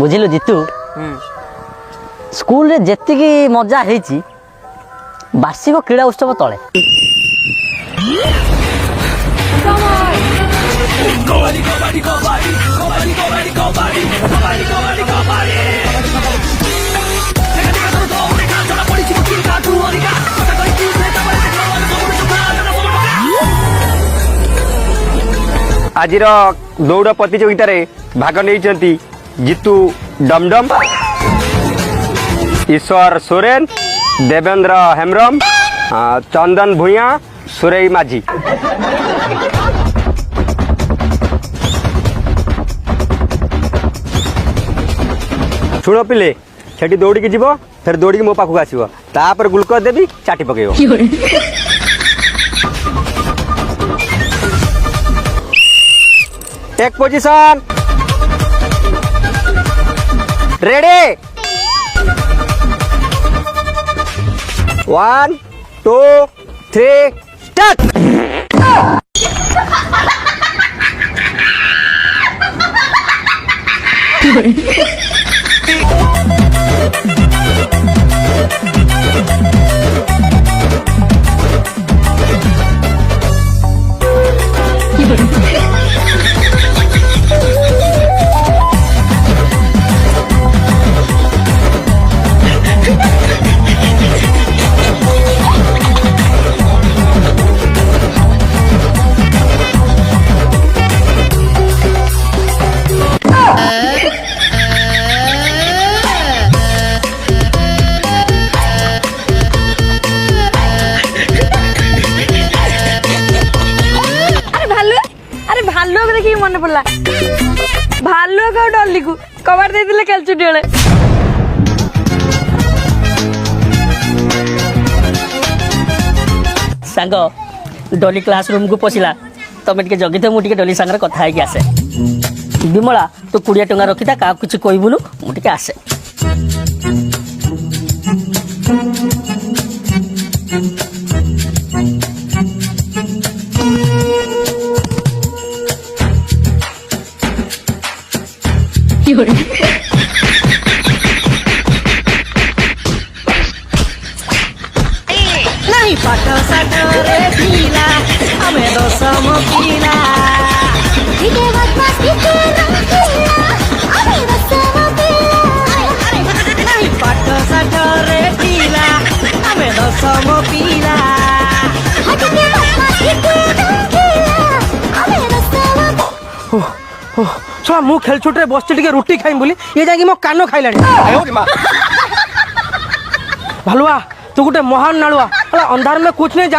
बुझिलु Jitu school रे जेतिकी मजा हेची वार्षिक क्रीड़ा उत्सव तले आज दौड़ प्रतियोगिता भाग नहीं जीतू डमडम ईश्वर सोरेन देवेंद्र हेम्ब्रम चंदन भूया सुरई माझी शुण पिले से दौड़ी जीव फिर दौड़ी मो पाखक आसो तापर ग्लूकोज देवी चाटी पकेब टेक पोजीशन रेडी 1 2 3 स्टार्ट मन पड़ा भालू को डॉली को कवर दे दिले खेल छुट्टी वाले सांग डॉली क्लासरूम को पशिला तमे टिके जगी तो मुझे डॉली सांगे कथा है आसे विमला तो 20 टंका रखिता का कुछ कहबुनु मुझे आसे नहीं पाटो साटो रे पीला हमें दो समोकीला इके बदमाश इके रंगीला हमें दो समोकीला नहीं पाटो साटो रे पीला हमें दो समोकीला इके बदमाश इके रंगीला हमें दो समोकीला छा मु खेल छुट्रे बसची टिके रोटी खाइम बोली ये जाके मो कानो खाइलानी भलुआ तू गोटे महान नालुआ अंधार में कुछ नहीं जान